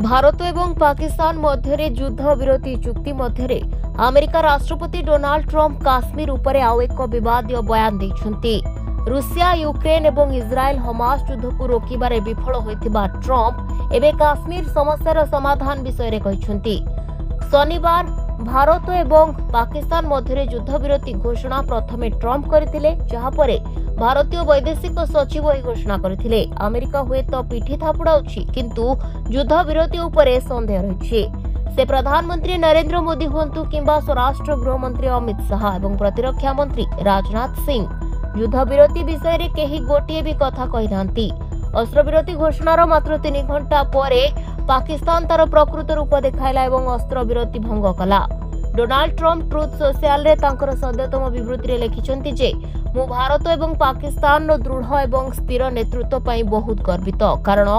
भारत एवं पाकिस्तान मध्य युद्ध विरति चुक्ति मध्य अमेरिका राष्ट्रपति डोनाल्ड ट्रंप काश्मीर उपरे आउ एक विवादीय बयान देइछन्ति। रूसिया यूक्रेन एवं इस्राएल हमास युद्ध को रोकिबारे विफल होइथिबा ट्रंप एबे काश्मीर समस्यार समाधान विषय कहिछन्ति। शनिवार भारत एवं पाकिस्तान मध्य युद्ध विरति घोषणा प्रथमे ट्रंप करथिले, जहापरे भारतीय वैदेशिक सचिव यह घोषणा करथिले। अमेरिका हुए तो पिठी थापुड़ाउछि, किंतु युद्ध विरति उपरे संदेह रहिछि। से प्रधानमंत्री नरेंद्र मोदी हुंतु किंबा स्वराष्ट्र गृहमंत्री अमित शाह एवं प्रतिरक्षा मंत्री राजनाथ सिंह युद्ध विरति विषय रे केही गोटिए भी कथा कहि नांती। अस्त्रविरति घोषणार मात्र 3 घंटा परे पाकिस्तान तार प्रकृत रूप देखाइला एवं अस्त्रविरति भंग कला। डोनाल्ड ट्रंप ट्रुथ सोशल रे तांकर सद्यतम विवृत्ति रे लिखिछन्ति जे मु भारत एवं पाकिस्तान रो दृढ़ एवं स्थिर नेतृत्व पई बहुत गर्वित, कारण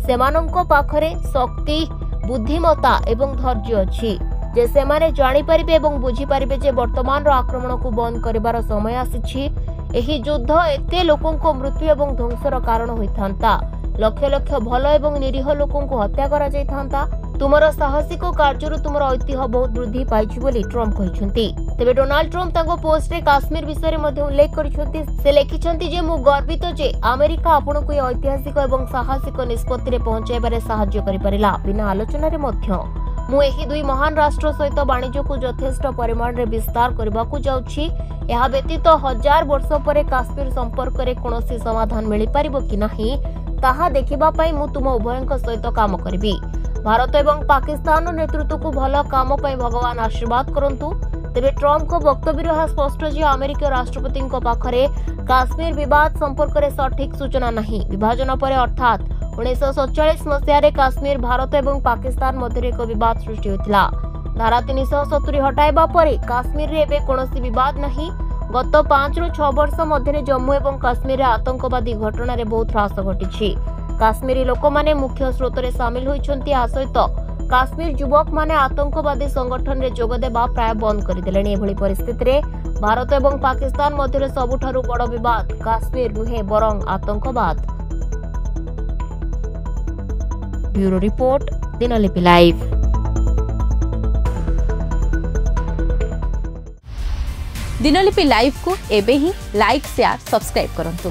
सेमानंको पाखरे शक्ति, बुद्धिमत्ता एवं धैर्य अछि जे सेमाने जानि परिबे एवं बुझी परिबे जे वर्तमान रो आक्रमण को बंद करिवार समय आसीछि। एही युद्ध एते लोकंको मृत्यु एवं ध्वंसर कारण होइथांता, लक्ष लक्ष भल एवं निरीह लोकंको हत्या करा जाइथांता। तुमर साहसिक कार्य तुमर ऐतिह्य बहुत वृद्धि पाइछि बोली ट्रंप कहिसंती। तेबे डोनाल्ड ट्रंप तांको पोस्ट रे काश्मीर विषय रे मध्ये उल्लेख करिसंती। से लिखिसंती जे मु गर्वित जे अमेरिका आपनको ए ऐतिहासिक एवं साहसिक निष्पत्ति रे पहुंचाइबारे सहाय्य करि परिला। बिना आलोचना रे मध्ये मु एही दुई महान राष्ट्र सहित वाणिज्य को यथेष्ट परिमाण रे विस्तार करबाकू जाउछि। एहा व्यतीत 1000 वर्ष परे काश्मीर संपर्क रे कोनोसी समाधान मिलि परिबो कि नाही ताहा देखिबा पई मु तुम उभयक सहित काम करबी। भारत एवं पाकिस्तान नेतृत्व को भल काम पई भगवान आशीर्वाद करंतु। तेबे ट्रंप को वक्तव्य स्पष्ट जे अमेरिका राष्ट्रपति पाखरे काश्मीर विवाद संपर्क रे सठिक सूचना नहीं। विभाजन पर अर्थात 1947 मसीह काश्मीर भारत एवं पाकिस्तान मध्य एक विवाद सृष्टि होता। धारा 370 हटाइबा परे काश्मीर रे एबे कोनोसी विवाद नहीं। गत 5 ରୁ 6 वर्ष मध्य जम्मू एवं काश्मीर आतंकवादी घटना रे बहुत ह्रास घटी। काश्मीरी लोक माने मुख्य स्रोत रे शामिल होइछन्ति। आ सहित काश्मीर युवक माने आतंकवादी संगठन रे जोग देबा प्राय बंद करिदेलेनी। एभली परिस्थिति रे भारत एवं पाकिस्तान मध्य सबुठारु बड़ विवाद काश्मीर नुहे बरं आतंकवाद। Bureau report, Dinalipi live. Dinalipi live को एबे ही लाइक, शेयर, सब्सक्राइब करंतु।